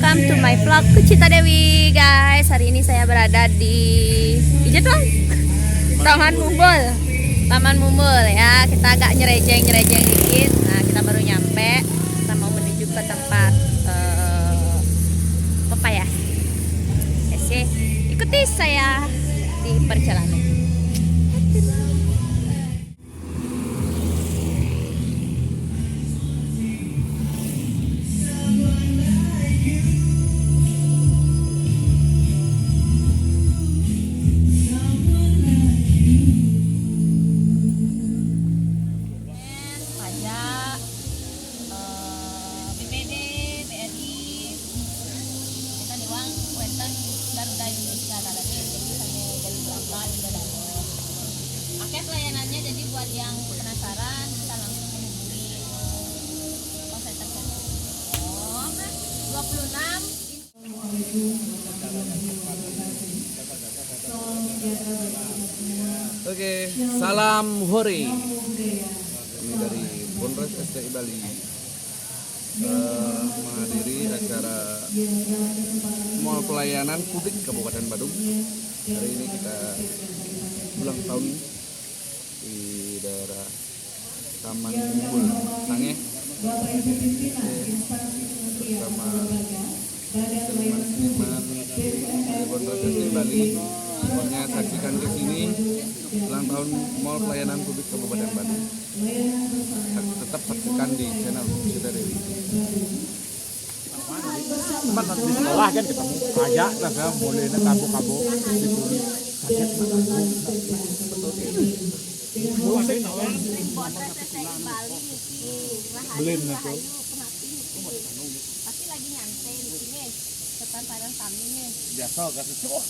welcome to my vlog Kucita Dewi guys. Hari ini saya berada di Jepang, Taman Mumbul. Taman Mumbul ya, kita agak nyerejeng dikit. Nah, kita baru nyampe. Kita mau menuju ke tempat pepaya. Oke, ikuti saya di perjalanan. Layanannya jadi buat yang penasaran bisa langsung menghubungi kontak telepon 26. Oke, salam hore. Kami dari Polres SDI Bali menghadiri acara Mall Pelayanan Publik Kabupaten Badung. Hari ini kita ulang tahun di daerah Taman Mumbul Sange bersama seniman-seniman dari Polres SDI Bali. Pokoknya saksikan ke sini ulang tahun Mall Pelayanan Publik Kabupaten Badung. Tetap saksikan di channel Kucita Dewi. Teman di sekolah kan ketemu ajak lah kan boleh tabuk-tabuk ditulis sakit Belum itu. Pasti lagi nyantai di sini. Depan padang kami nih. Biasa kata cowok.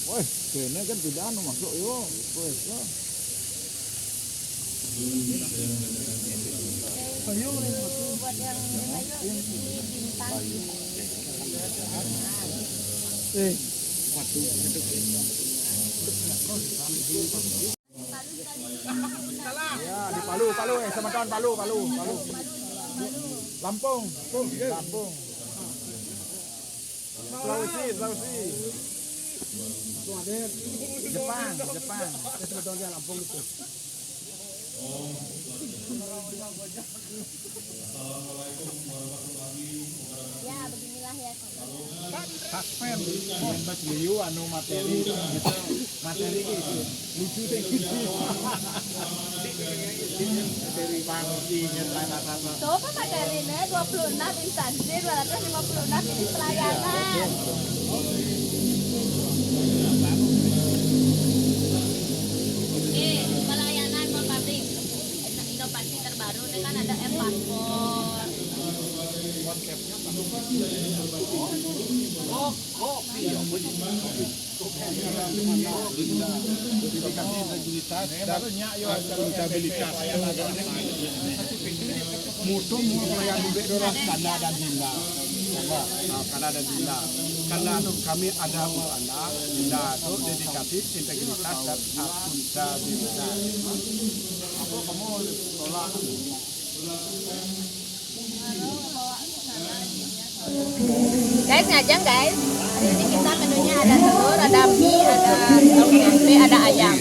woi kene kan tidak anu masuk yo wes yo Buat yang bintang. ya di Palu sama kawan Palu Lampung Sulawesi Jepang sebetulnya Lampung itu. Ya beginilah ya. Hakpen Mas Liu anu materi gitu. Materi gitu. Lucu deh gitu. Materi pangsi nyata-nyata. Coba materinya 26 instansi, 256 ini pelayanan. Pelayanan publik. Inovasi terbaru ini kan ada e-paspor. Konsepnya mutu yang duduk dorong Kana dan Dinda. Kana dan Dinda. Karena kami ada anak Dinda itu dedikatif, integritas dan akuntabilitas. Aku kamu tolak. Guys, ngajak guys. Hari ini kita menunya ada telur, ada mie, ada tempe, ada ayam.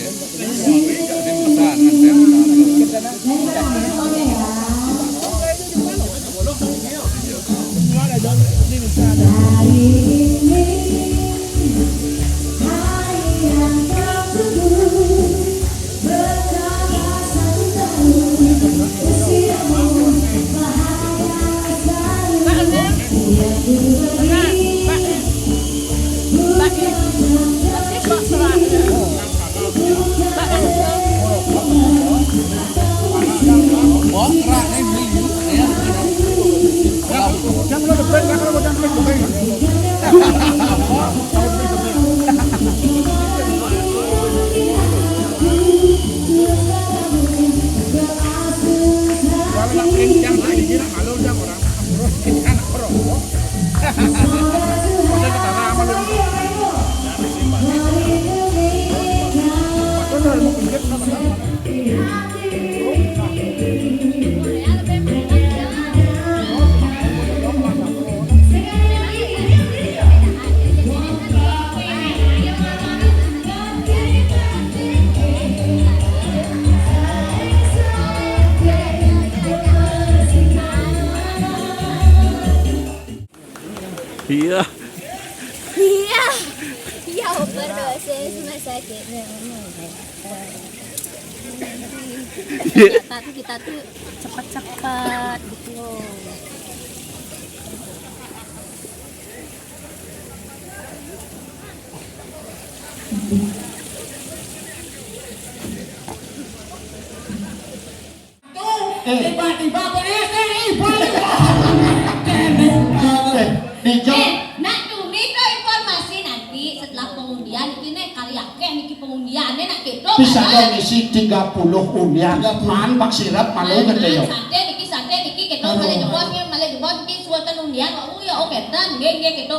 Iya. Iya. Iya, overdosis rumah sakit. Kita tuh cepat-cepat gitu loh. Tiba-tiba PSI balik. Nak tuni tuh informasi nanti setelah pengundian ini karyake niki pengundiannya nak gitu. Bisa dong isi 30 undian. Man pak sirap malu gede yo. Santai niki gitu malah jebos ki suatan undian kok ya oke tan nggih gitu.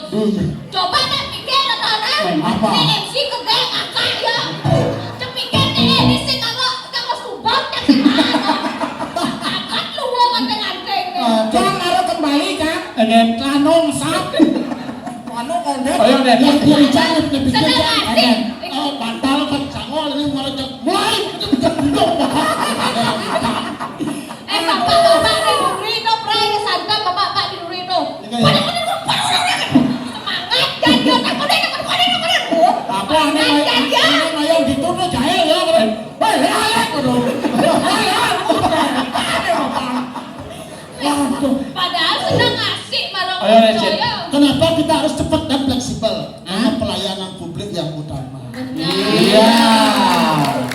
Coba nak pikir ana. Apa? Ini MC gede akak ya. Cepikir ini sing kanggo subang tak gimana. Akak lu wong nganteng-nganteng. Jangan naruh kembali kan. Enen Kanong sap. Anu konde. ayo nen. Dicari pikir Sedang asik. Pantal kan cangol ini mulai Bapak di Nurito pray santap bapak di Nurito. Semangat kan yo tak kode. apa ini yang dituduh jahil ya. Padahal sedang asik bareng Ayo, Recep. Kenapa kita harus cepat dan fleksibel? Karena pelayanan publik yang utama. Iya.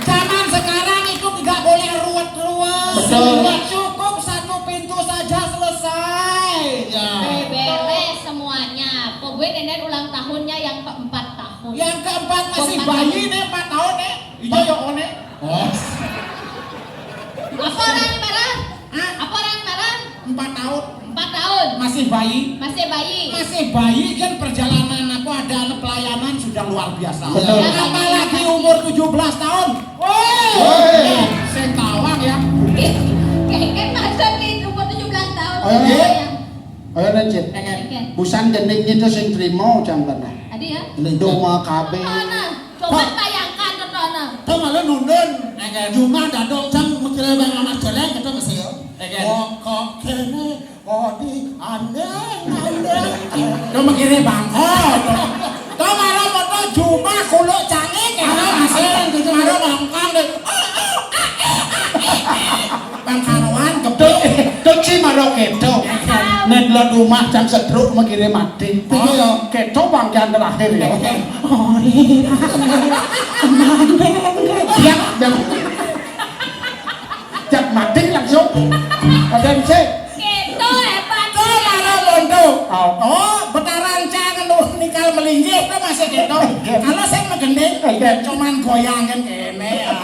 Zaman sekarang itu tidak boleh ruwet-ruwet. Betul. Cukup satu pintu saja selesai. Ya. Beres semuanya. Pokoknya nenek ulang tahunnya yang keempat tahun. Yang keempat masih bayi nih 4 tahun nih. Iya ya one. Oh. Apa orang yang marah? Apa orang yang marah? 4 tahun 4 tahun. masih bayi. Masih bayi. Masih bayi kan perjalanan aku ada pelayanan sudah luar biasa. Betul. Apalagi umur 17 tahun. Woi. Saya tawang ya. Kayak masa nih umur 17 tahun. Ayo, Iya. Ayo nen Cip. Busan gending itu sing trimo jam kana. Adi ya. Doma kabeh. Ana, coba bayangkan Ana. Tahu malah nundun. Cuma dadok jam mikir bang anak jelek kita masih ya. Kok kene kodi ande. Tahu mikir bang. Tahu malah foto cuma kulo cangik ya masih gitu malah ngangkang deh. Bang Karuan Tuk si maro keto. Nen lo rumah jam sedruk mikire mati. Oh. Keto panggilan terakhir ya. Siap jam. Jam mati langsung. Ada sih. Gitu hebat. Tuh malah londo. Oh. Betaran cangan lu nikal melinggih tuh masih gitu. Kalau saya megending, cuman goyang kan kene ya.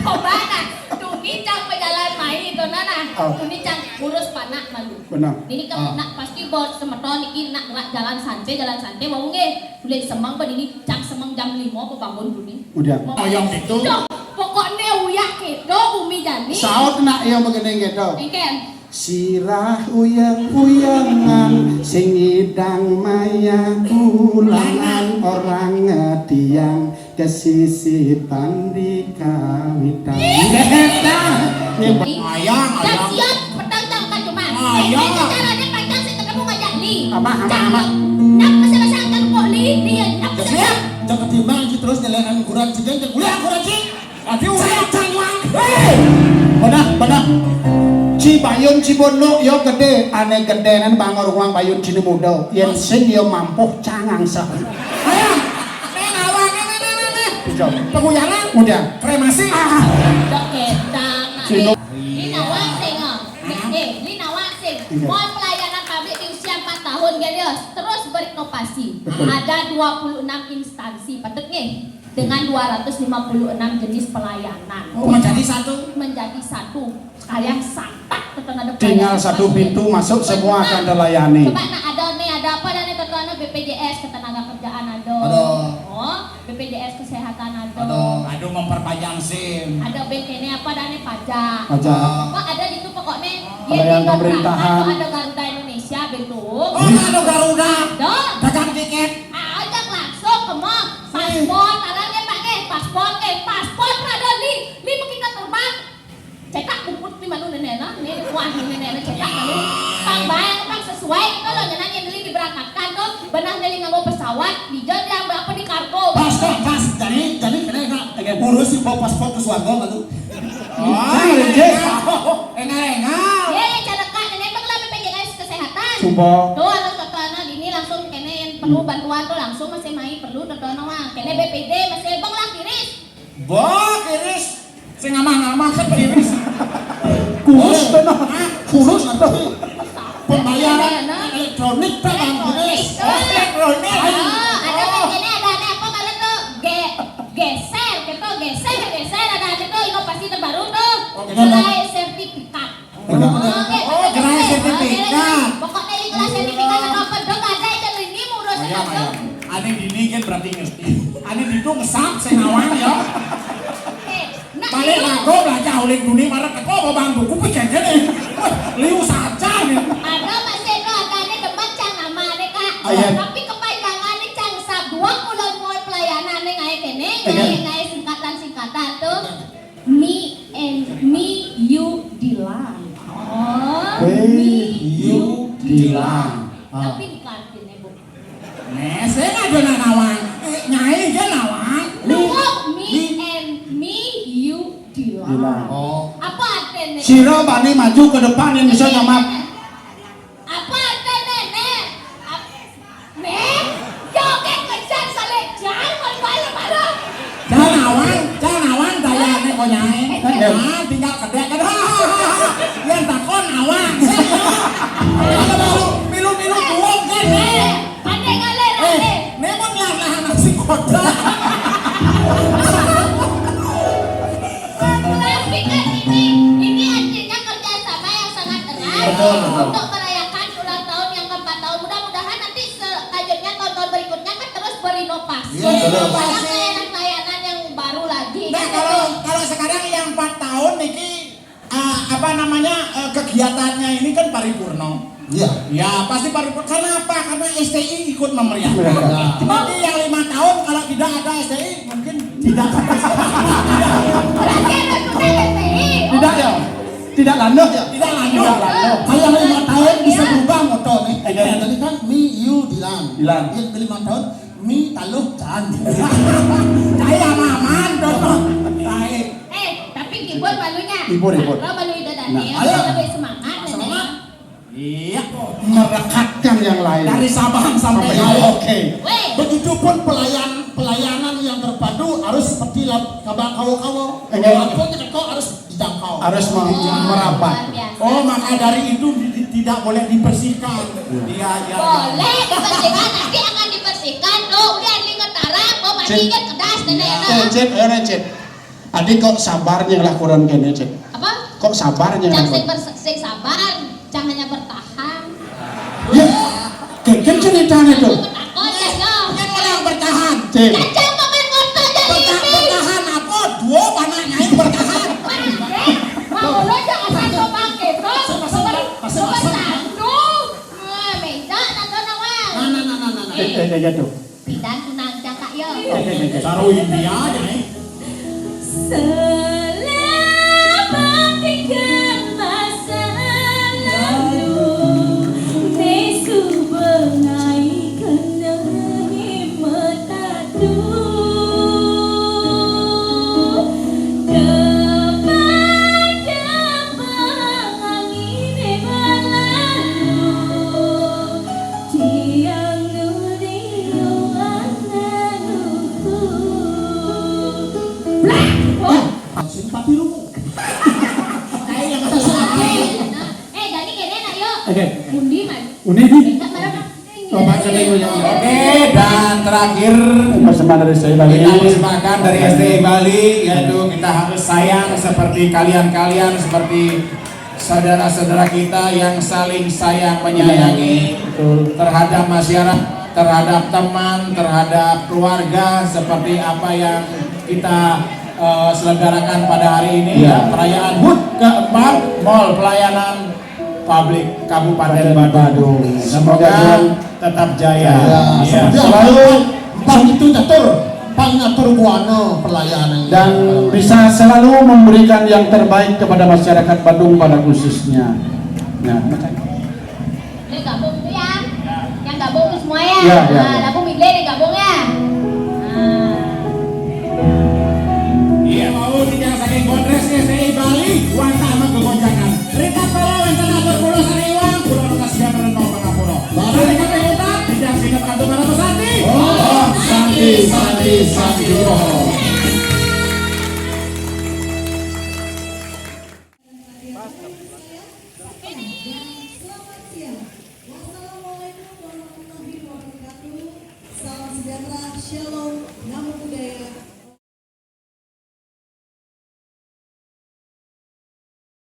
Coba nah, Tuni cang pejalan main itu nana. Tuni cang urus panak malu. Benar. Ini kamu nak pasti bos semeton iki nak gerak jalan santai mau nge. Boleh semang pada ini cang semang jam 5 aku bangun Tuni. Udah. Goyang gitu. Pokoknya uyak gitu umi jani. Saut nak yang begini keto. Engken. Sirah uyang-uyangan sing idang maya ulangan orang ngetiang kesisipan di kawitan. Ayang. Dan siap petang kan cuma. Ayang. Caranya panjang sih ketemu ngajak li. Apa? Nak masih kan kok li dia nak Siap. Jangan timbang terus nyelekan kurang cigen. Ulah kurang cing. Adi ulah cangwang. Benar. Cibayun Cibondo yo gede, ane gedenan bangor uang Bayun Cini muda. Yen sing yo mampu cangang sah. Ayo. Awang. Penguyangan. Udah. Kremasi. dok ketang. Sino. Lina Wasing Lina Wasing. Mau pelayanan publik di usia 4 tahun Gelios. Terus berinovasi. Betul. Ada 26 instansi, patut nggih? Dengan 256 jenis pelayanan. Oh, menjadi satu. Menjadi satu. Sekalian santak tetangga ada Tinggal satu pintu masuk semua akan terlayani. Coba nak ada apa dan ketua BPJS ketenaga kerjaan ada. Oh, BPJS kesehatan ada. Aduh memperpanjang SIM. Ada BKN apa dan pajak. Pajak. Pak ada di itu pokoknya. Ada yang pemerintahan. Ada Garuda Indonesia bentuk. Oh, ada Garuda. Dong. Dagang tiket. Ajak langsung ke mall. Paspor, arahnya paspor ada li mungkin terbang. Cetak bukut di mana nenek, ini wah nenek cetak lalu. Pang bayang pang sesuai kalau nyenangin beli di berangkat. pesawat, Dijon yang berapa di kargo. Pas. Jadi kena urus si bawa paspor ke Swarga kan tuh. Ya, cadakan ini emang lah BPJS kesehatan. Coba. Tuh harus katana ini langsung kene yang perlu bantuan tuh langsung masih mai perlu katana mah. Kene BPD masih bang lah kiris. Kiris. Sing ngamah-ngamah kan kiris. Kurus bener. Kurus atau pembayaran elektronik kan kiris. Elektronik. Ada kene ada apa kalian tuh? Geser ada itu inovasi terbaru tuh. Gerai sertifikat. Gerai sertifikat. Pokoknya di kelas sertifikat atau apa dong ada itu ini ngurusnya tuh. Ane dini kan berarti ngerti. Ane itu ngesap senawang ya. Balik lagu belajar uling dunia marah kok babang buku pikir gini. Liu saja nih. Ada masih itu ada ini debat cang nama nih kak. Ayat. Tapi kepanjangan nih cang sab 2 bulan mau pelayanan nih ngai kene ngai singkatan tuh. Me you Dilan. Oh, me you Dilan. Tapi di kantin ya bu. Saya nggak ada nawang. Nyai dia nawang. Me you Dilan. Oh. Apa artinya? Sira bani maju ke depan yang bisa nama. Apa artinya nek? Nek, joget kejar saleh jangan malam-malam. Jangan nawang daya nek kok nyai. Nah, tinggal kedek yang takon nawang. Milu-milu buang kan. Ade ngalir ade. Memang lah nasi kotak. Tapi kan ini artinya kerjasama yang sangat erat Betul. untuk merayakan ulang tahun yang ke-4 tahun. Mudah-mudahan nanti selanjutnya tahun-tahun berikutnya kan terus berinovasi. Banyak layanan-layanan yang baru lagi. Nah, kalau sekarang yang 4 tahun niki kegiatannya ini kan paripurna. Iya. Ya pasti paripurna. Karena apa? Karena STI ikut memeriahkan. Nanti yang 5 tahun kalau tidak ada STI mungkin tidak. Berarti ada sudah STI. Tidak ya. Tidak lanjut ya. Tidak lanjut. Kalau 5 tahun bisa berubah motor nih. Tadi kan mi you Dilan. Yang ke 5 tahun mi taluh can. Saya aman dong. Baik. Tapi keyboard balunya. Keyboard. Kalau balu itu Daniel, Nah, ayo. lebih semangat. Semangat. Iya. Merekatkan yang lain. Dari Sabang sampai Sampai Merauke. Oke. Weh, Begitupun pelayanan yang terpadu harus seperti kabang kawo-kawo. Enggak. Kau harus dijangkau. Harus merapat. luar biasa. Oh, maka dari itu tidak boleh dibersihkan. Iya, ya. boleh dibersihkan, nanti akan dibersihkan. Oh, udah ini ngetarang, mau mandinya kedas nenek. Cek. Adik kok sabarnya lah kurang kene cek. Apa? Kok sabarnya lah. Jangan sing sabar, jangan hanya bertahan. Ya, kan ceritanya tuh. Takut ya dong. Yang orang bertahan. Cek. Kacang makan ngorto jadi ini. Bertahan apa? Dua panahnya yang bertahan. Mau lo jangan satu pakai terus. Bertandung. Beda nato nawang. Nah. Jatuh. Bidan tunang cakak yo. Saru India aja nih. Selamat tinggal masa lalu, nesu bengai kena himetadu. Depan angin berlalu, tiang nuriu ananuku. Simpati lu. Jadi kene nak yuk. Oke. Undi man. Undi di. Coba Oke, dan terakhir Persembahan dari saya Bali. kita persembahkan dari STI Bali, yaitu kita harus sayang seperti kalian-kalian, seperti saudara-saudara kita yang saling sayang menyayangi terhadap masyarakat, terhadap teman, terhadap keluarga, seperti apa yang kita selenggarakan pada hari ini, ya, perayaan HUT ke-4 Mall Pelayanan Publik Kabupaten Badung. Semoga tetap jaya. Ya. Selalu itu ngatur buana pelayanan dan bisa selalu memberikan yang terbaik kepada masyarakat Badung pada khususnya. Nah, Ini gabung tuh ya. Yang gabung tuh semua ya. Ya. Nah, lagu digabung ya. Iya mau dijang saking Gondres SCI Bali wanta amat kegonjangan. Rita Polo wenten atur pulau sariwang pulau kasihan renong pangapura. Bali kabeh utak dijang sinep kantu Marata Santi. Oh, Santi. Salam sejahtera, shalom.